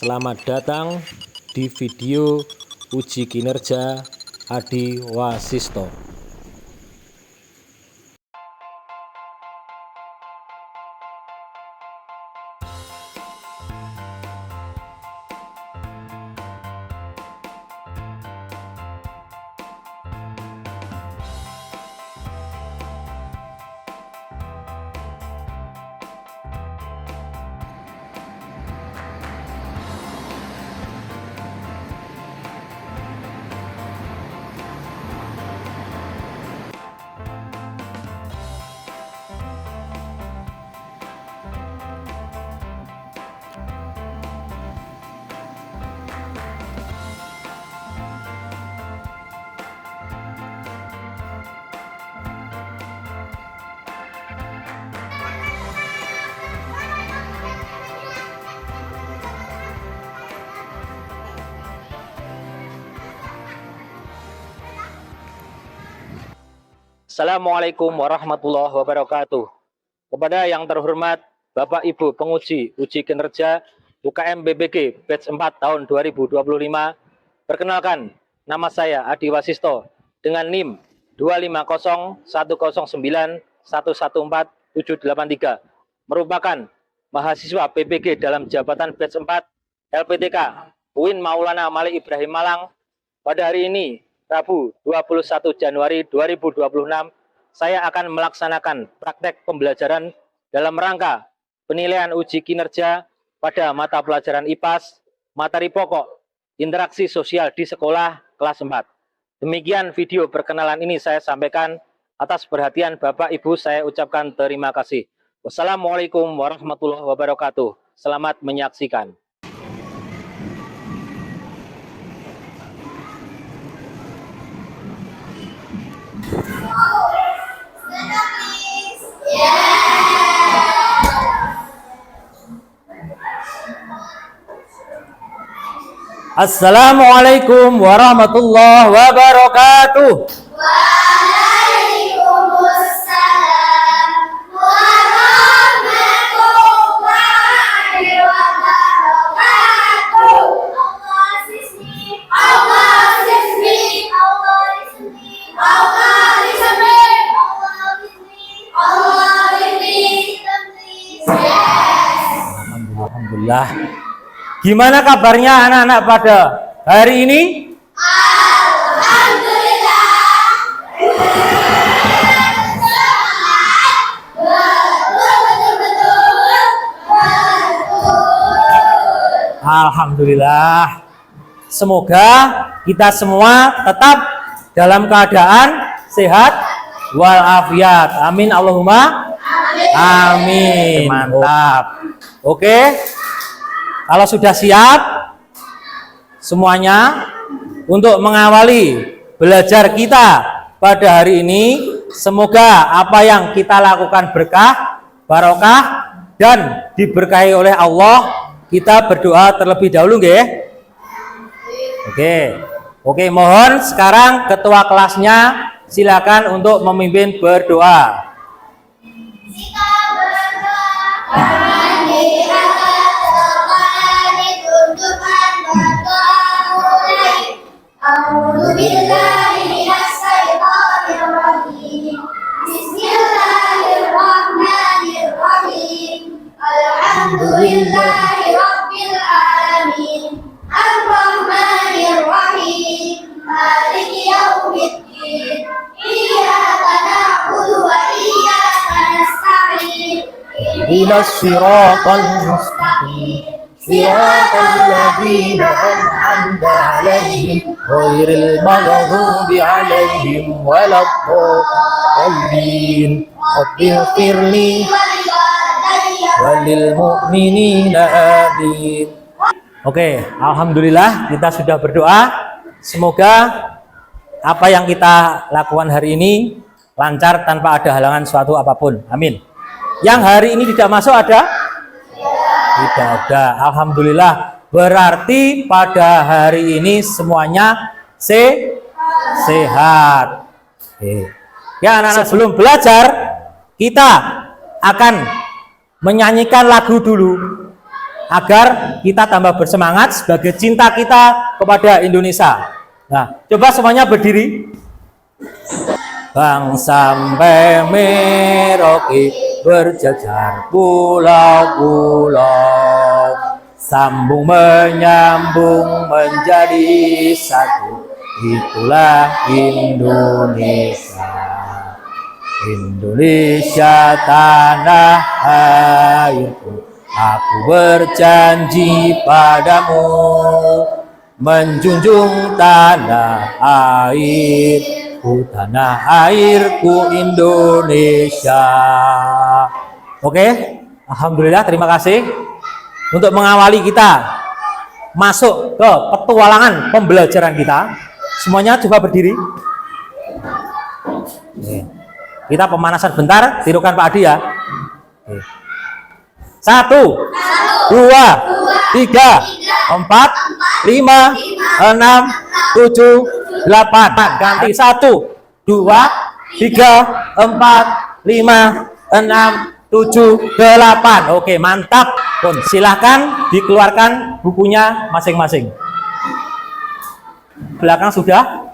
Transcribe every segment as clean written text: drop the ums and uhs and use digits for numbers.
Selamat datang di video uji kinerja Adi Wasisto. Assalamualaikum warahmatullahi wabarakatuh. Kepada yang terhormat Bapak Ibu penguji uji kinerja UKM BBG batch 4 tahun 2025, perkenalkan, nama saya Adi Wasisto dengan NIM 25011911473, merupakan mahasiswa BBG dalam jabatan batch 4 LPTK UIN Maulana Malik Ibrahim Malang. Pada hari ini Rabu 21 Januari 2026, saya akan melaksanakan praktek pembelajaran dalam rangka penilaian uji kinerja pada mata pelajaran IPAS, materi pokok, interaksi sosial di sekolah kelas 4. Demikian video perkenalan ini saya sampaikan. Atas perhatian Bapak Ibu saya ucapkan terima kasih. Wassalamualaikum warahmatullahi wabarakatuh. Selamat menyaksikan. Assalamualaikum warahmatullahi wabarakatuh. Waalaikumsalam warahmatullahi wabarakatuh. Allah sismi, Allah sismi, Allah ismi, Allah ismi, Allah ismi, Allah ismi. Alhamdulillah. Gimana kabarnya anak-anak pada hari ini? Alhamdulillah. Semoga kita semua tetap dalam keadaan sehat walafiat. Amin Allahumma amin. Mantap. Oke. Kalau sudah siap semuanya untuk mengawali belajar kita pada hari ini, semoga apa yang kita lakukan berkah, barokah, dan diberkahi oleh Allah. Kita berdoa terlebih dahulu, nggih. Oke, mohon sekarang ketua kelasnya silakan untuk memimpin berdoa. Alhamdulillahi Rabbil Alamin, Ar-Rahmanir-Rahim, Maliki Yaumiddin, Iyyaka na'budu wa iyyaka nasta'in, Ihdinas siratal mustaqim, siratal ladzina an'amta 'alaihim ghairil maghdubi 'alaihim waladdallin. Rabbighfirli walil mu'minina amin. Oke, alhamdulillah kita sudah berdoa. Semoga apa yang kita lakukan hari ini lancar tanpa ada halangan suatu apapun. Amin. Yang hari ini tidak masuk ada? Tidak ada. Alhamdulillah. Berarti pada hari ini semuanya sehat. Oke. Ya anak-anak, sebelum belajar kita akan menyanyikan lagu dulu. agar kita tambah bersemangat sebagai cinta kita kepada Indonesia. Nah, coba semuanya berdiri. Bang sampai Merauke berjajar pulau-pulau, sambung menyambung menjadi satu, itulah Indonesia. Indonesia tanah airku, aku berjanji padamu menjunjung tanah airku, tanah airku Indonesia. Oke, alhamdulillah, terima kasih untuk mengawali kita masuk ke petualangan pembelajaran kita. Semuanya coba berdiri. Oke. Kita pemanasan bentar, tirukan Pak Adi ya. Oke. 1, 2, 3, 4, 5, 6, 7, 8. Ganti 1, 2, 3, 4, 5, 6, 7, 8. Oke, mantap. Pun silahkan dikeluarkan bukunya masing-masing. Belakang sudah?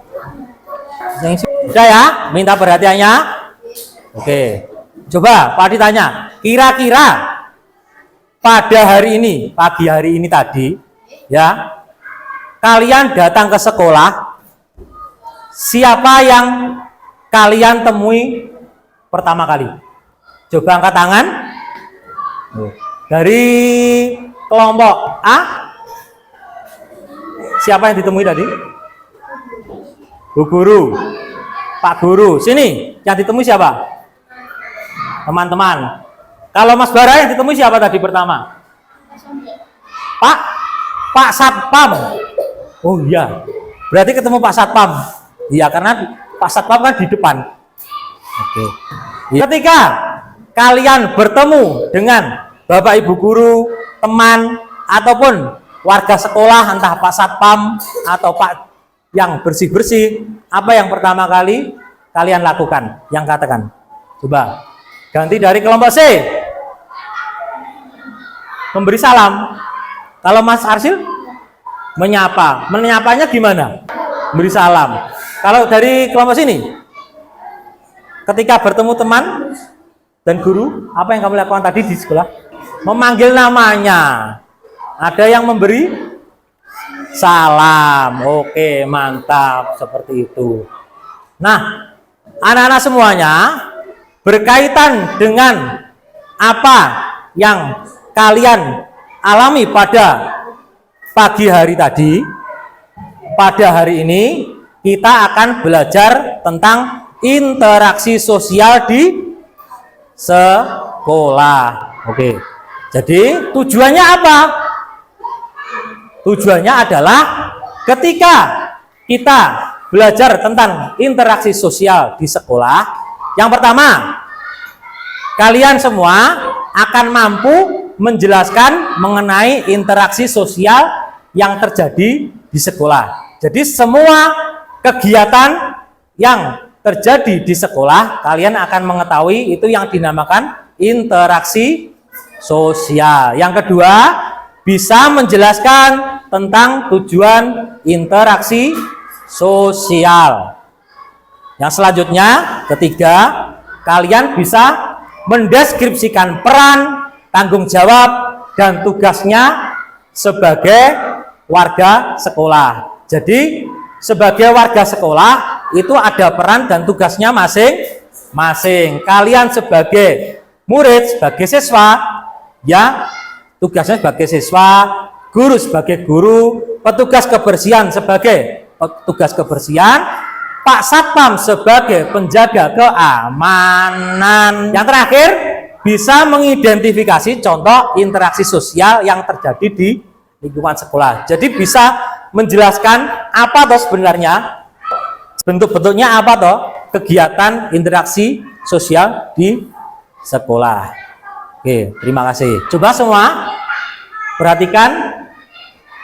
Sudah ya? Minta perhatiannya. Oke, coba Pak Adi tanya, kira-kira pada hari ini, pagi hari ini tadi, ya, kalian datang ke sekolah, siapa yang kalian temui pertama kali? Coba angkat tangan. Dari kelompok A, siapa yang ditemui tadi? Bu Guru, Pak Guru, sini, yang ditemui siapa? Teman-teman, kalau Mas Bara yang ditemui siapa tadi pertama? Pak Satpam. Oh iya, berarti ketemu Pak Satpam. Iya, karena Pak Satpam kan di depan. Oke. Ketika kalian bertemu dengan Bapak Ibu Guru, teman, ataupun warga sekolah, entah Pak Satpam atau Pak yang bersih-bersih, apa yang pertama kali kalian lakukan? Yang katakan. Coba. Ganti dari kelompok C. Memberi salam. Kalau Mas Arsil menyapa. Menyapanya gimana? Memberi salam. Kalau dari kelompok sini, ketika bertemu teman dan guru, apa yang kamu lakukan tadi di sekolah? Memanggil namanya. Ada yang memberi salam. Oke, mantap. Seperti itu. Nah, anak-anak semuanya, berkaitan dengan apa yang kalian alami pada pagi hari tadi, pada hari ini kita akan belajar tentang interaksi sosial di sekolah. Oke, jadi tujuannya apa? Tujuannya adalah ketika kita belajar tentang interaksi sosial di sekolah, yang pertama, kalian semua akan mampu menjelaskan mengenai interaksi sosial yang terjadi di sekolah. Jadi semua kegiatan yang terjadi di sekolah, kalian akan mengetahui itu yang dinamakan interaksi sosial. Yang kedua, bisa menjelaskan tentang tujuan interaksi sosial. Yang selanjutnya, ketiga, kalian bisa mendeskripsikan peran, tanggung jawab, dan tugasnya sebagai warga sekolah. Jadi, sebagai warga sekolah, itu ada peran dan tugasnya masing-masing. Kalian sebagai murid, sebagai siswa, ya, tugasnya sebagai siswa, guru sebagai guru, petugas kebersihan sebagai petugas kebersihan, Pak Satpam sebagai penjaga keamanan. Yang terakhir, bisa mengidentifikasi contoh interaksi sosial yang terjadi di lingkungan sekolah. Jadi bisa menjelaskan apa toh sebenarnya bentuk-bentuknya, apa toh kegiatan interaksi sosial di sekolah. Oke, terima kasih. Coba semua perhatikan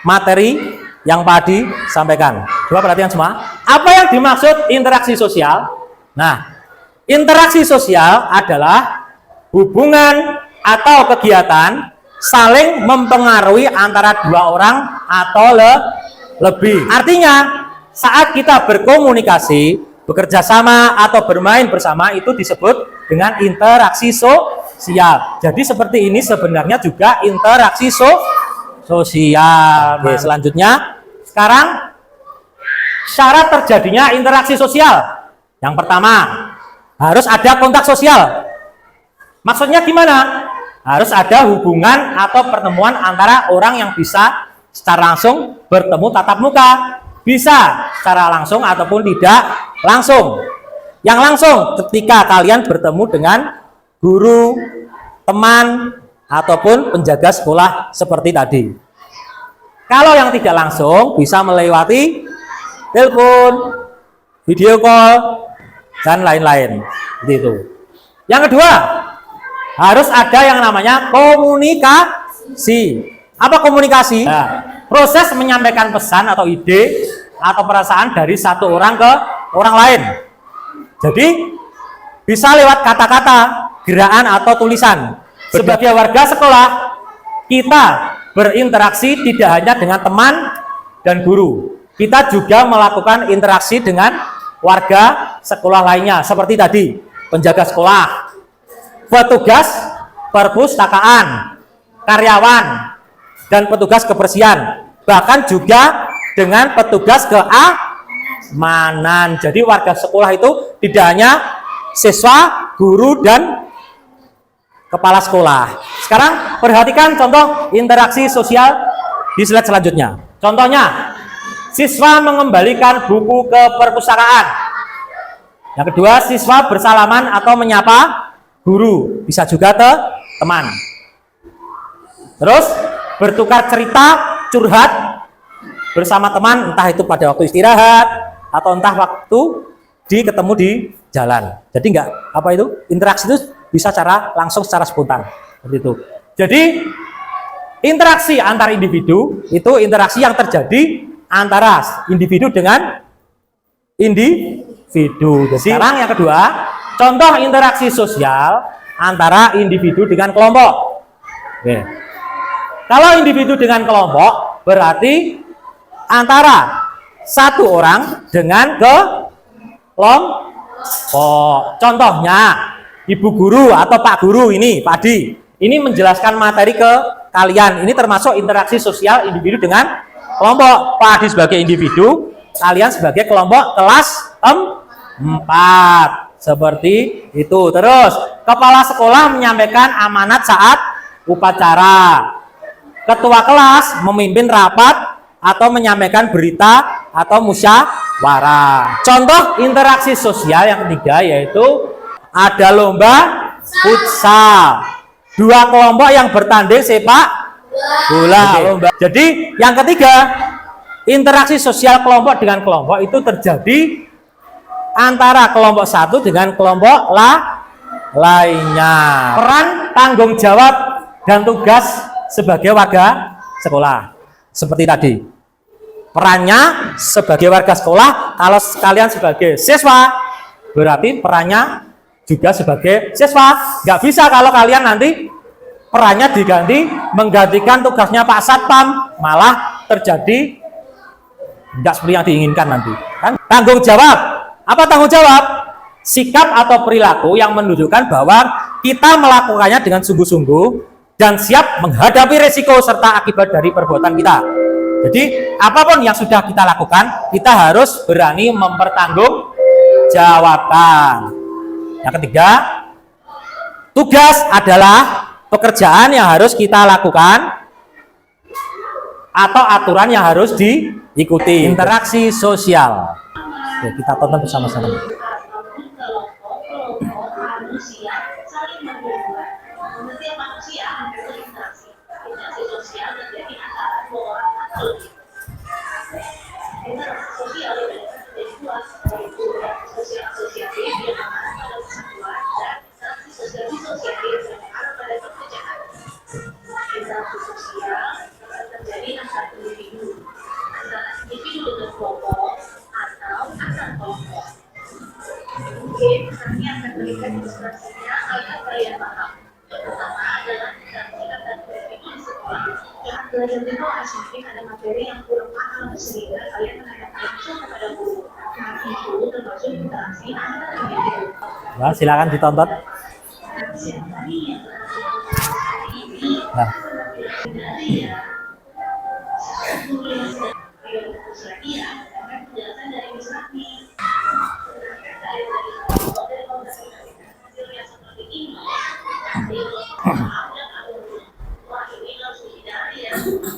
materi yang Pak Adi sampaikan. Coba perhatikan semua. Apa yang dimaksud interaksi sosial? Nah, interaksi sosial adalah hubungan atau kegiatan saling mempengaruhi antara dua orang atau lebih. Artinya, saat kita berkomunikasi, bekerja sama atau bermain bersama itu disebut dengan interaksi sosial. Jadi seperti ini sebenarnya juga interaksi sosial. Oke, selanjutnya sekarang syarat terjadinya interaksi sosial. Yang pertama, harus ada kontak sosial. Maksudnya gimana? Harus ada hubungan atau pertemuan antara orang yang bisa secara langsung bertemu tatap muka. Bisa secara langsung ataupun tidak langsung. Yang langsung ketika kalian bertemu dengan guru, teman, ataupun penjaga sekolah seperti tadi. Kalau yang tidak langsung bisa melewati telepon, video call, dan lain-lain. Gitu. Yang kedua, harus ada yang namanya komunikasi. Apa komunikasi? Nah, proses menyampaikan pesan atau ide atau perasaan dari satu orang ke orang lain. Jadi bisa lewat kata-kata, gerakan atau tulisan. Sebagai warga sekolah, kita berinteraksi tidak hanya dengan teman dan guru. Kita juga melakukan interaksi dengan warga sekolah lainnya. Seperti tadi, penjaga sekolah, petugas perpustakaan, karyawan, dan petugas kebersihan, bahkan juga dengan petugas keamanan. Jadi warga sekolah itu tidak hanya siswa, guru, dan kepala sekolah. Sekarang perhatikan contoh interaksi sosial di slide selanjutnya. Contohnya, siswa mengembalikan buku ke perpustakaan. Yang kedua, siswa bersalaman atau menyapa guru, bisa juga ke teman. Terus bertukar cerita, curhat bersama teman, entah itu pada waktu istirahat atau entah waktu ketemu di jalan. Jadi enggak apa itu interaksi itu bisa secara langsung, secara spontan seperti itu. Jadi interaksi antar individu itu interaksi yang terjadi antara individu dengan individu. Jadi sekarang yang kedua, contoh interaksi sosial antara individu dengan kelompok. Oke. Kalau individu dengan kelompok berarti antara satu orang dengan kelompok. Contohnya ibu guru atau pak guru ini, Pak Di, ini menjelaskan materi ke kalian. Ini termasuk interaksi sosial individu dengan kelompok. Pak Di sebagai individu, kalian sebagai kelompok kelas 4. Seperti itu. Terus kepala sekolah menyampaikan amanat saat upacara. Ketua kelas memimpin rapat atau menyampaikan berita atau musyawarah. Contoh interaksi sosial yang ketiga yaitu ada lomba futsal. Dua kelompok yang bertanding sepak bola. Lomba. Jadi yang ketiga, interaksi sosial kelompok dengan kelompok itu terjadi antara kelompok satu dengan kelompok lainnya. Peran, tanggung jawab, dan tugas sebagai warga sekolah seperti tadi. Perannya sebagai warga sekolah, kalau kalian sebagai siswa berarti perannya juga sebagai siswa. Nggak bisa kalau kalian nanti perannya diganti menggantikan tugasnya Pak Satpam, malah terjadi nggak seperti yang diinginkan nanti kan. Tanggung jawab, apa tanggung jawab? Sikap atau perilaku yang menunjukkan bahwa kita melakukannya dengan sungguh-sungguh dan siap menghadapi resiko serta akibat dari perbuatan kita. Jadi apapun yang sudah kita lakukan, kita harus berani mempertanggungjawabkan. Yang ketiga, tugas adalah pekerjaan yang harus kita lakukan atau aturan yang harus diikuti. Interaksi sosial. Oke, kita tonton bersama-sama. Setiap manusia berinteraksi. Interaksi sosial terjadi antara dua orang atau lebih. Interaksi sosial menjadi dua, sosial yang mengarah pada persatuan dan interaksi sosial yang mengarah pada pekerjaan. Interaksi sosial terjadi antara individu dengan kelompok atau antar kelompok. Mungkin nanti akan berikan ilustrasinya agar kalian paham. Yang pertama adalah interaksi antar individu belajar di kelas mungkin ada materi yang kurang paham sehingga kalian menanyakan langsung kepada guru. Nah, itu termasuk interaksi antara individu. Nah, silakan ditonton. Nah.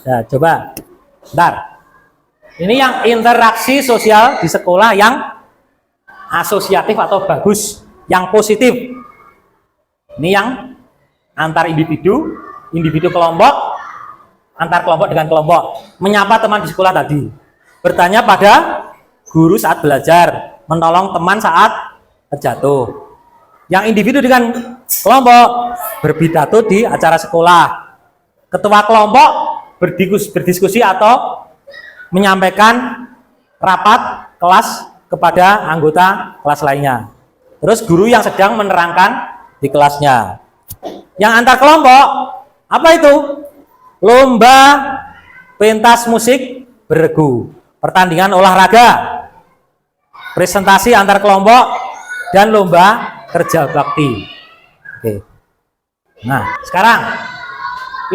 Nah, coba. Bentar. Ini yang interaksi sosial di sekolah yang asosiatif atau bagus, yang positif. Ini yang antar individu, individu kelompok, antar kelompok dengan kelompok. Menyapa teman di sekolah tadi. Bertanya pada guru saat belajar, menolong teman saat terjatuh. Yang individu dengan kelompok, berpidato di acara sekolah. Ketua kelompok berdiskusi atau menyampaikan rapat kelas kepada anggota kelas lainnya. Terus guru yang sedang menerangkan di kelasnya. Yang antar kelompok, apa itu? Lomba pentas musik beregu, pertandingan olahraga, presentasi antar kelompok, dan lomba kerja bakti. Oke. Nah, sekarang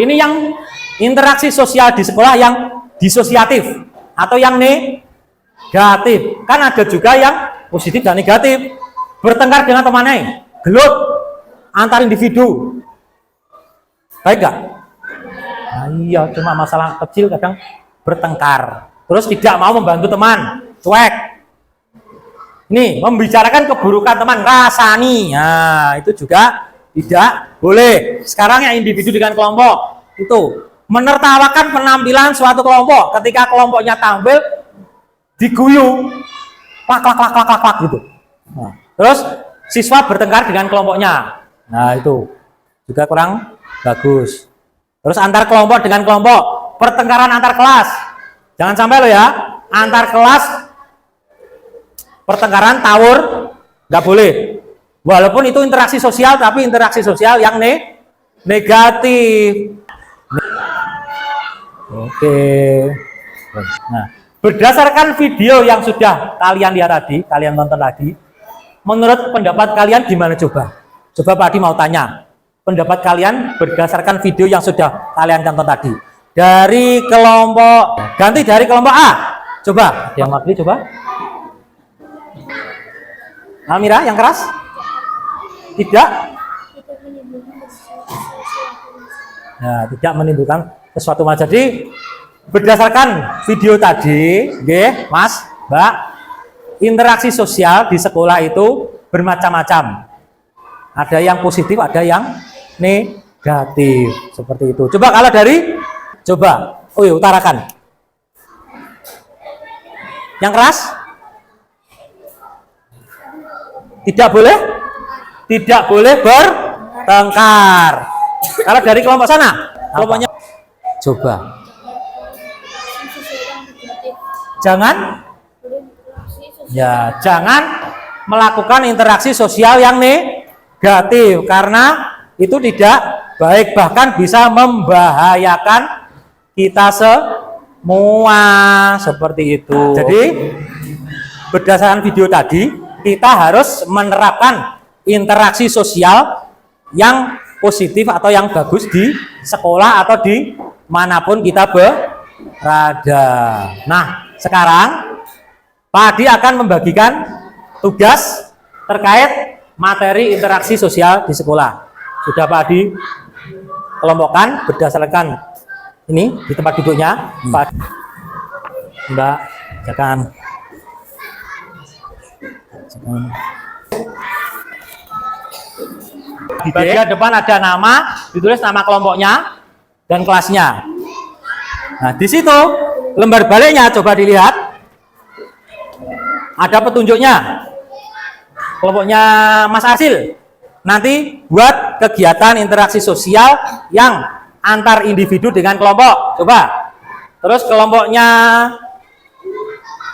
ini yang interaksi sosial di sekolah yang disosiatif atau yang negatif. Kan ada juga yang positif dan negatif. Bertengkar dengan temannya, gelut antar individu. Baik gak? Nah, iya, cuma masalah kecil kadang bertengkar. Terus tidak mau membantu teman, cuek. Ini membicarakan keburukan teman, rasani. Nah, itu juga tidak boleh. Sekarang yang individu dengan kelompok itu menertawakan penampilan suatu kelompok. Ketika kelompoknya tampil, diguyu, klak gitu. Nah, terus siswa bertengkar dengan kelompoknya. Nah, itu juga kurang bagus. Terus antar kelompok dengan kelompok, pertengkaran antar kelas. Jangan sampai lo ya, antar kelas pertengkaran tawur nggak boleh. Walaupun itu interaksi sosial, tapi interaksi sosial yang negatif. Oke. Nah, berdasarkan video yang sudah kalian lihat tadi, kalian tonton tadi, menurut pendapat kalian gimana coba? Coba Pak Adi mau tanya. Pendapat kalian berdasarkan video yang sudah kalian tonton tadi. Dari kelompok, ganti dari kelompok A. Coba, yang wakili coba. Almira, yang keras? Tidak? Nah, tidak menimbulkan sesuatu mas. Jadi berdasarkan video tadi, Mas, Mbak, interaksi sosial di sekolah itu bermacam-macam. Ada yang positif, ada yang negatif, seperti itu. Coba kalau dari, coba, utarakan. Yang keras? Tidak boleh? Tidak boleh bertengkar. Kalau dari kelompok sana, kelompoknya coba. Jangan jangan melakukan interaksi sosial yang negatif karena itu tidak baik, bahkan bisa membahayakan kita semua, seperti itu. Jadi berdasarkan video tadi, kita harus menerapkan interaksi sosial yang positif atau yang bagus di sekolah atau di manapun kita berada. Nah, sekarang Pak Adi akan membagikan tugas terkait materi interaksi sosial di sekolah. Sudah Pak Adi kelompokkan berdasarkan ini di tempat duduknya. Pak Mbak, jangan. Di bagian depan ada nama, ditulis nama kelompoknya dan kelasnya. Nah, di situ lembar baliknya coba dilihat. Ada petunjuknya. Kelompoknya Mas Arsil nanti buat kegiatan interaksi sosial yang antar individu dengan kelompok. Coba. Terus kelompoknya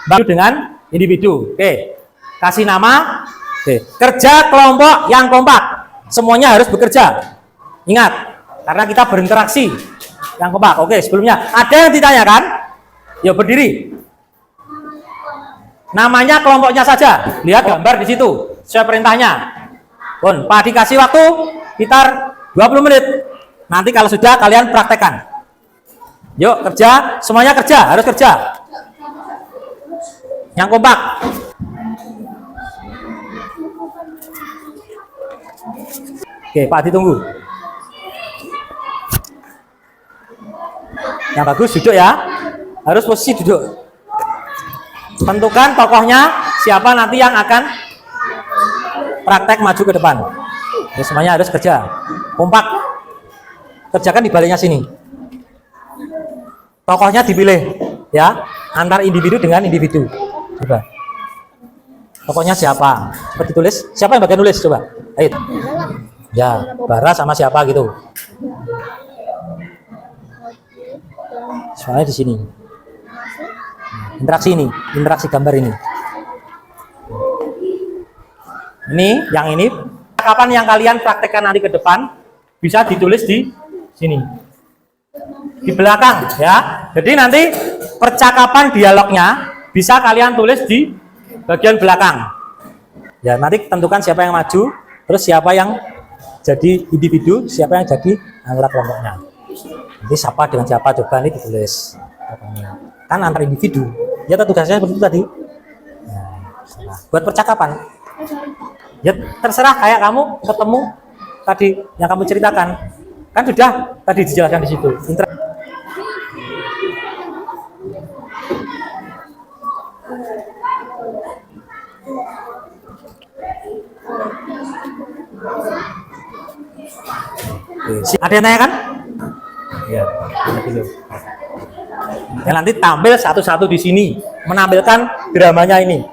Mbak dengan individu. Oke. Kasih nama. Oke. Kerja kelompok yang kompak. Semuanya harus bekerja. Ingat, karena kita berinteraksi. Yang kompak. Oke, sebelumnya ada yang ditanyakan? Ya berdiri. Namanya kelompoknya saja. Lihat gambar di situ. Sesuai perintahnya. Pun, Pak dikasih waktu sekitar 20 menit. Nanti kalau sudah kalian praktekkan. Yuk kerja, semuanya kerja, harus kerja. Yang kompak. Oke, Pak ditunggu. Yang bagus duduk ya. Harus posisi duduk. Tentukan tokohnya siapa nanti yang akan praktek maju ke depan. Ya, semuanya harus kerja. Kompak. Kerjakan di baliknya sini. Tokohnya dipilih ya, antar individu dengan individu. Coba. Tokohnya siapa? Coba ditulis. Siapa yang bagian nulis? Coba. Ayo. Ya, Bara sama siapa gitu. Soalnya di sini. Interaksi ini, interaksi gambar ini. Ini, yang ini. Kapan yang kalian praktekkan nanti ke depan bisa ditulis di sini. Di belakang ya. Jadi nanti percakapan dialognya bisa kalian tulis di bagian belakang. Ya, nanti tentukan siapa yang maju, terus siapa yang jadi individu, siapa yang jadi anggota kelompoknya. Nanti siapa dengan siapa coba ini ditulis. Kan antar individu. Ya tugasnya seperti itu tadi. Nah, buat percakapan. Ya terserah kayak kamu ketemu tadi yang kamu ceritakan. Kan sudah tadi dijelaskan di situ. Ada yang tanya kan? Ya, ya nanti tampil satu-satu di sini, menampilkan dramanya ini.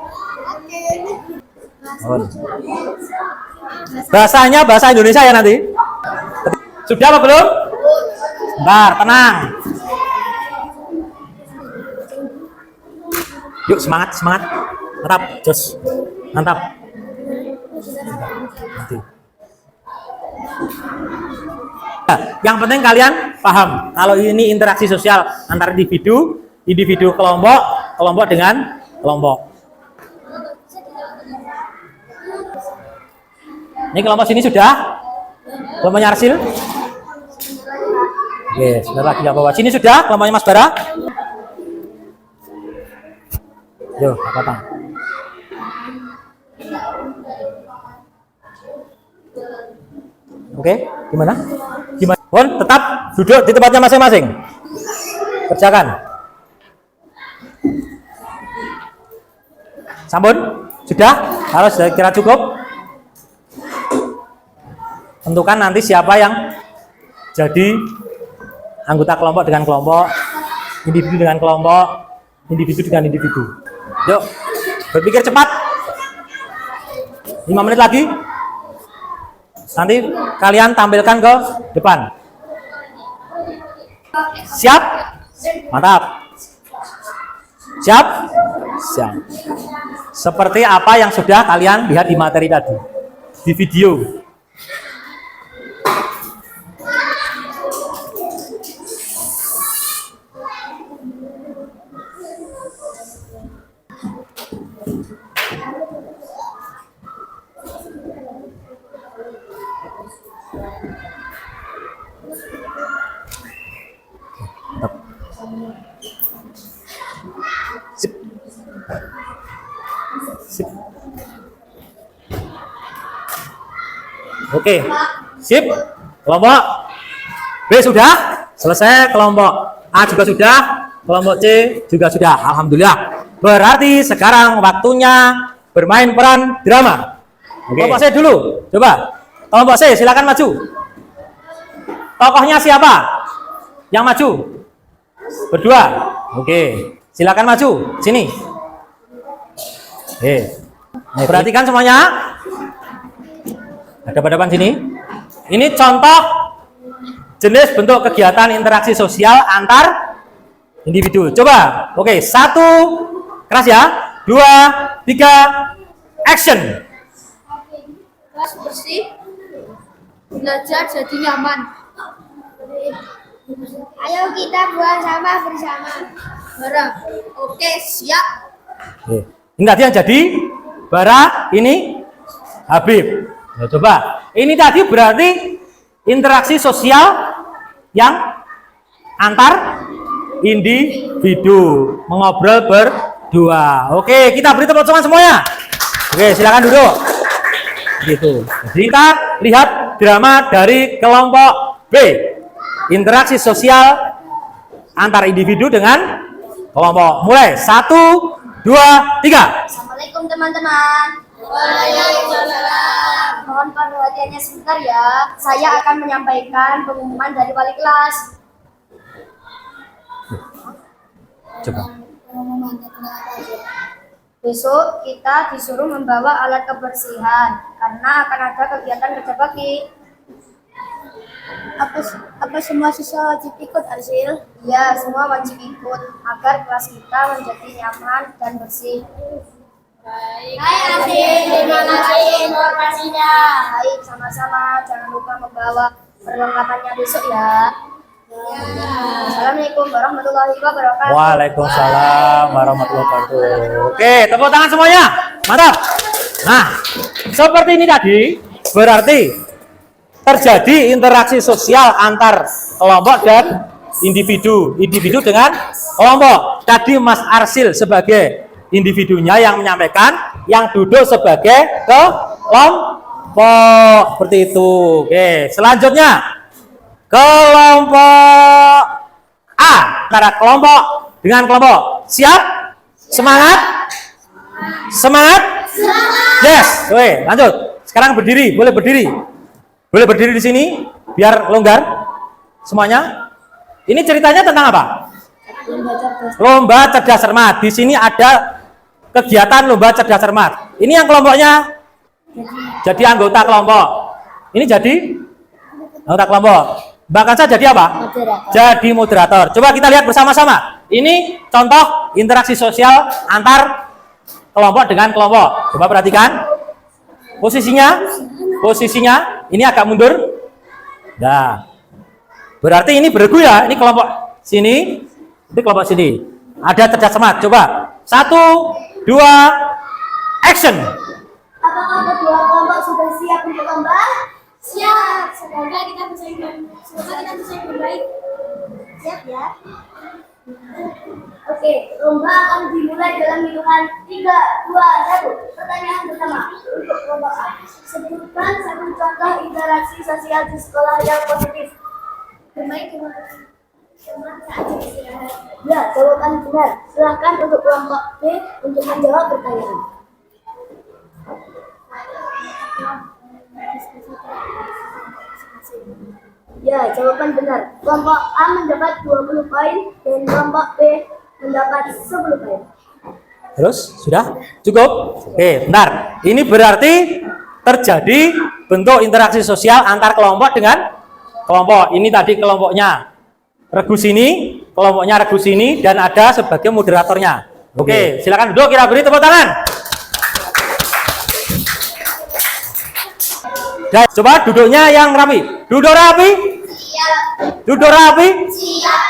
Bahasanya bahasa Indonesia ya nanti. Sudah apa belum? Bentar, tenang. Yuk semangat, semangat. Mantap, jos. Mantap. Nanti. Nah, yang penting kalian paham kalau ini interaksi sosial antar individu, individu kelompok, kelompok dengan kelompok. Ini kelompok sini sudah? Kelompoknya Arsil? Oke, sebentar lagi yang bawah. Sini sudah kelompoknya Mas Bara? Yo, apa? Oke, gimana? Gimana? Pun tetap duduk di tempatnya masing-masing. Kerjakan. Sampun? Sudah? Kalau sudah kira cukup, tentukan nanti siapa yang jadi anggota kelompok dengan kelompok, individu dengan kelompok, individu dengan individu. Yuk, berpikir cepat. 5 menit lagi. Nanti kalian tampilkan ke depan. Siap? Mantap. Siap? Siap. Seperti apa yang sudah kalian lihat di materi tadi, di video. Sip. Sip. Oke, sip. Kelompok B sudah selesai, kelompok A juga sudah, kelompok C juga sudah. Alhamdulillah. Berarti sekarang waktunya bermain peran drama. Oke. Kelompok C dulu, coba. Kelompok C silakan maju. Tokohnya siapa yang maju? Berdua. Oke. Silakan maju, sini. Perhatikan semuanya. Ada pada depan sini. Ini contoh jenis bentuk kegiatan interaksi sosial antar individu. Coba, oke, 1, keras ya. 2, 3, action. Kelas bersih, belajar jadi nyaman. Ayo kita buang sampah bersama. Bareng. Oke, siap. Oke. Ini tadi yang jadi Bara, ini Habib. Nah, coba. Ini tadi berarti interaksi sosial yang antar individu, mengobrol berdua. Oke, kita beri tepuk tangan semuanya. Oke, silakan duduk. Gitu. Jadi kita lihat drama dari kelompok B. Interaksi sosial antar individu dengan kelompok. Mulai 1, 2, 3. Assalamualaikum teman-teman. Waalaikumsalam. Mohon perhatiannya sebentar ya. Saya akan menyampaikan pengumuman dari wali kelas. Coba. Besok kita disuruh membawa alat kebersihan karena akan ada kegiatan kerja bakti. Apa semua siswa wajib ikut, Arsil? Ya, semua wajib ikut agar kelas kita menjadi nyaman dan bersih. Baik, Arsil. Terima kasih informasinya. Baik, sama-sama. Jangan lupa membawa perlengkapannya besok ya. Assalamualaikum warahmatullahi wabarakatuh. Waalaikumsalam warahmatullahi wabarakatuh. Oke, tepuk tangan semuanya. Mantap. Nah, seperti ini tadi berarti terjadi interaksi sosial antar kelompok dan individu dengan kelompok. Tadi Mas Arsil sebagai individunya yang menyampaikan, yang duduk sebagai kelompok. Seperti itu. Oke, selanjutnya kelompok A, antara kelompok dengan kelompok. Siap? Semangat? Semangat? Yes. Oke, lanjut. Sekarang berdiri, boleh berdiri. Boleh berdiri di sini biar longgar semuanya. Ini ceritanya tentang apa? Lomba cerdas cermat. Di sini ada kegiatan lomba cerdas cermat. Ini yang kelompoknya jadi anggota kelompok. Ini jadi anggota kelompok. Bahkan saya jadi apa? Moderator. Jadi moderator. Coba kita lihat bersama-sama. Ini contoh interaksi sosial antar kelompok dengan kelompok. Coba perhatikan. Posisinya ini agak mundur. Nah, berarti ini beregu ya. Ini kelompok sini, ini kelompok sini. Ada cerdas cermat. Coba 1, 2, action. Apakah kedua kelompok sudah siap untuk lomba? Siap. Semoga kita bisa yang baik. Siap ya. Oke, lomba akan dimulai dalam hitungan 3, 2, 1. Pertanyaan pertama untuk kelompok A. Sebutkan satu contoh interaksi sosial di sekolah yang positif. Bermain ya, jawaban benar. Silakan untuk kelompok B untuk menjawab pertanyaan. Ya, jawaban benar. Kelompok A mendapat 20 poin dan kelompok B mendapat 10 poin. Terus sudah cukup? Oke, bentar. Ini berarti terjadi bentuk interaksi sosial antar kelompok dengan kelompok. Ini tadi kelompoknya regu sini, kelompoknya regu sini, dan ada sebagai moderatornya. Oke, silakan duduk. Kita beri tepuk tangan. Dan coba duduknya yang rapi. Duduk rapi. Siap. Duduk rapi. Siap.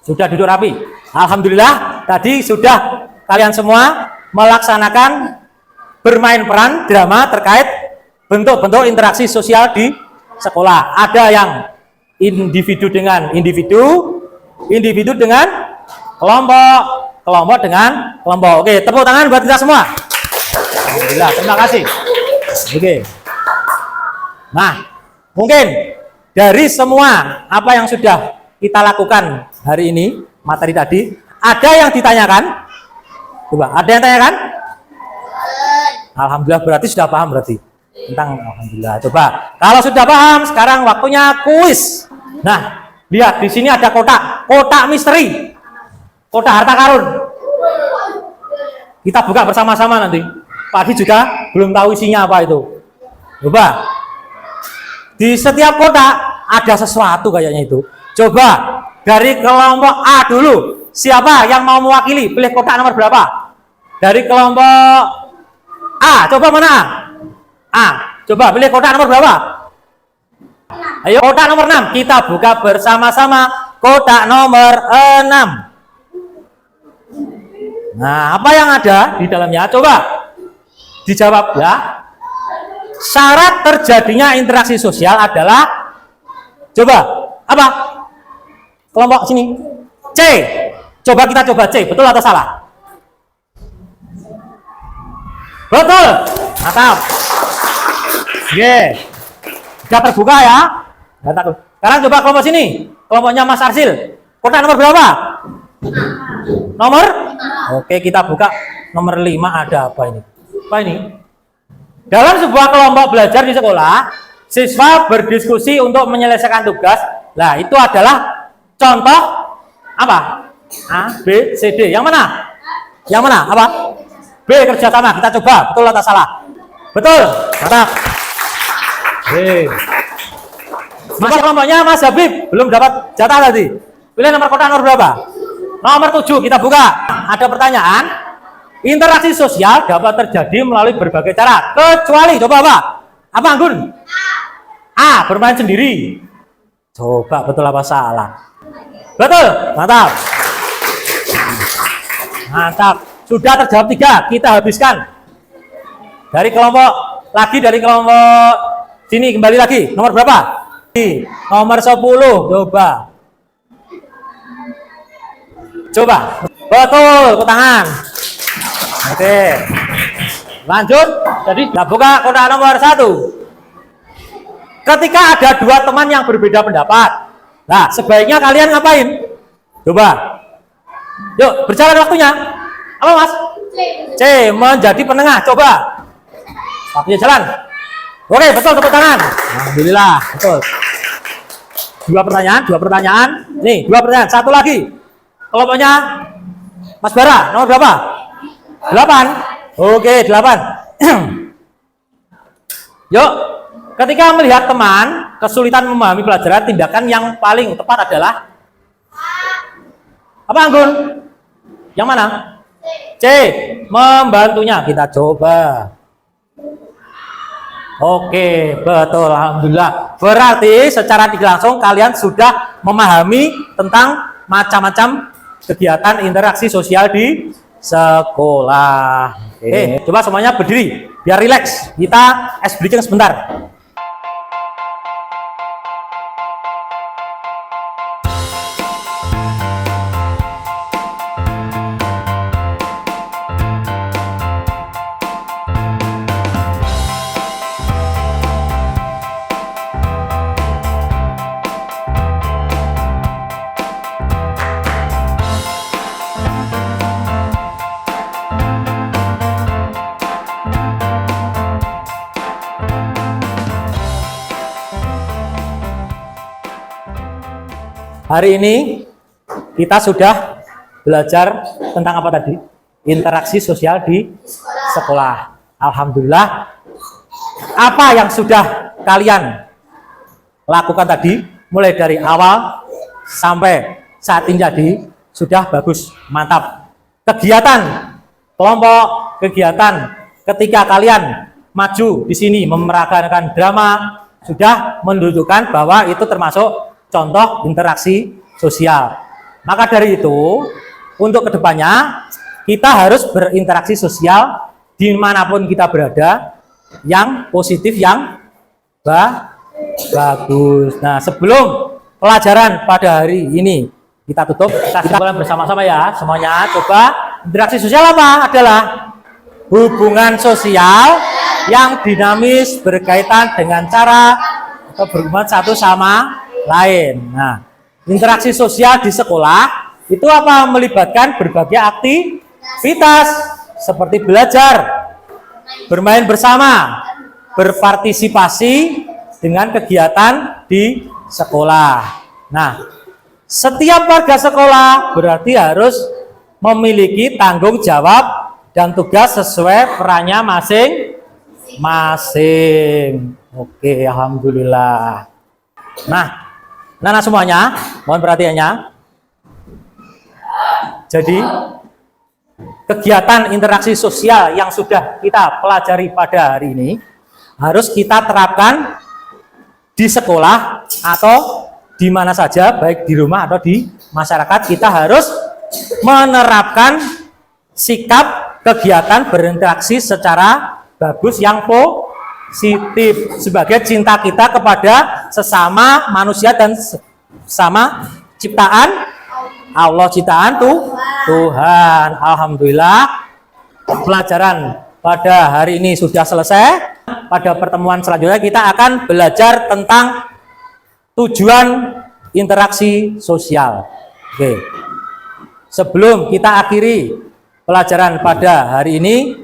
Sudah duduk rapi. Alhamdulillah tadi sudah kalian semua melaksanakan bermain peran drama terkait bentuk-bentuk interaksi sosial di sekolah. Ada yang individu dengan individu, individu dengan kelompok, kelompok dengan kelompok. Oke, tepuk tangan buat kita semua. Alhamdulillah, terima kasih. Oke. Nah, mungkin dari semua apa yang sudah kita lakukan hari ini, materi tadi, ada yang ditanyakan? Coba, ada yang tanyakan? Alhamdulillah, berarti sudah paham berarti tentang alhamdulillah. Coba, kalau sudah paham, sekarang waktunya kuis. Nah, lihat di sini ada kotak misteri, kotak harta karun. Kita buka bersama-sama nanti. Padi juga belum tahu isinya apa itu. Coba, di setiap kotak ada sesuatu kayaknya itu. Coba dari kelompok A dulu, siapa yang mau mewakili? Pilih kotak nomor berapa? Dari kelompok A, coba mana A? A, coba pilih kotak nomor berapa? Ayo kotak nomor 6 kita buka bersama-sama. Kotak nomor 6. Nah, apa yang ada di dalamnya? Coba dijawab ya. Syarat terjadinya interaksi sosial adalah, coba apa? Kelompok sini C. Coba kita coba C, betul atau salah? Betul. Mantap. Oke. Sudah terbuka ya. Sekarang coba kelompok sini. Kelompoknya Mas Arsil. Kotak nomor berapa? Nomor? Oke, kita buka nomor 5. Ada apa ini? Apa ini? Dalam sebuah kelompok belajar di sekolah, siswa berdiskusi untuk menyelesaikan tugas. Nah, itu adalah contoh apa? A, B, C, D. Yang mana? Yang mana? Apa? B, kerjasama. Kita coba, betul atau salah? Betul. Mantap. B. Masih kelompoknya Mas Habib belum dapat jatah tadi. Pilih nomor kotak nomor berapa? Nomor 7. Kita buka. Ada pertanyaan. Interaksi sosial dapat terjadi melalui berbagai cara. Kecuali, coba apa? Apa, Anggun? A. Bermain sendiri. Coba betul apa salah? Betul. Mantap. Mantap. Sudah terjawab 3. Kita habiskan. Dari kelompok sini kembali lagi. Nomor berapa? Nomor 10. Coba. Betul, ke tangan. Oke. Lanjut. Jadi kita buka kotak nomor 1. Ketika ada 2 teman yang berbeda pendapat. Nah, sebaiknya kalian ngapain? Coba. Yuk, berjalan waktunya. Apa, Mas? C. Menjadi penengah. Coba. Waktunya jalan. Oke, betul, tepuk tangan. Alhamdulillah, betul. 2 pertanyaan. Nih, 2 pertanyaan. Satu lagi. Kelompoknya Mas Bara, nomor berapa? 8. Oke, 8. Yuk, ketika melihat teman kesulitan memahami pelajaran, tindakan yang paling tepat adalah apa, Anggun? Yang mana? C. Membantunya. Kita coba. Oke, betul, alhamdulillah. Berarti secara tidak langsung kalian sudah memahami tentang macam-macam kegiatan interaksi sosial di sekolah. Oke, coba semuanya berdiri biar rileks. Kita ice breaking sebentar. Hari ini kita sudah belajar tentang apa tadi? Interaksi sosial di sekolah. Alhamdulillah. Apa yang sudah kalian lakukan tadi, mulai dari awal sampai saat ini jadi sudah bagus, mantap. Kegiatan kelompok, kegiatan ketika kalian maju di sini memerankan drama sudah menunjukkan bahwa itu termasuk contoh interaksi sosial. Maka dari itu, untuk kedepannya kita harus berinteraksi sosial dimanapun kita berada, yang positif, yang bagus. Nah, sebelum pelajaran pada hari ini kita tutup, kita bersama-sama ya semuanya. Coba, interaksi sosial apa? Adalah hubungan sosial yang dinamis berkaitan dengan cara atau berhubungan satu sama lain. Nah, interaksi sosial di sekolah itu apa? Melibatkan berbagai aktivitas seperti belajar, bermain bersama, berpartisipasi dengan kegiatan di sekolah. Nah, setiap warga sekolah berarti harus memiliki tanggung jawab dan tugas sesuai perannya masing-masing. Oke, alhamdulillah. Nah, Nana semuanya, mohon perhatiannya. Jadi, kegiatan interaksi sosial yang sudah kita pelajari pada hari ini harus kita terapkan di sekolah atau di mana saja, baik di rumah atau di masyarakat, kita harus menerapkan sikap kegiatan berinteraksi secara bagus yang positif sebagai cinta kita kepada sesama manusia dan sama ciptaan Allah, ciptaan Tuhan. Alhamdulillah, pelajaran pada hari ini sudah selesai. Pada pertemuan selanjutnya kita akan belajar tentang tujuan interaksi sosial. Oke. Sebelum kita akhiri pelajaran pada hari ini,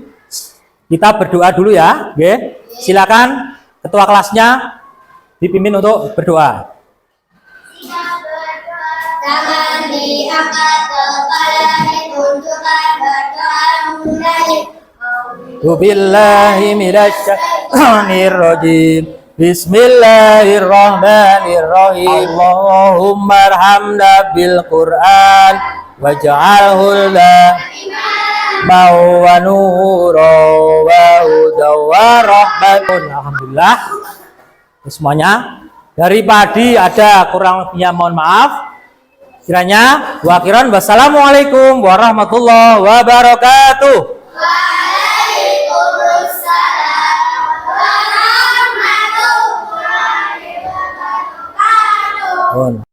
kita berdoa dulu ya. Oke. Silakan ketua kelasnya dipimpin untuk berdoa. Tangan diangkat, kepala ditundukkan, berdoa mulai. Billahi minasyaitonir rajim. Bismillahirrahmanirrahim. Allahumma arhamna bil Qur'an waj'alhu lana wa nura wa hudaw wa rahmatun. Alhamdulillah. Semuanya dari pagi ada kurang lebihnya mohon maaf. Kiranya wakhiran wassalamualaikum warahmatullahi wabarakatuh. Waalaikumsalam warahmatullahi wabarakatuh.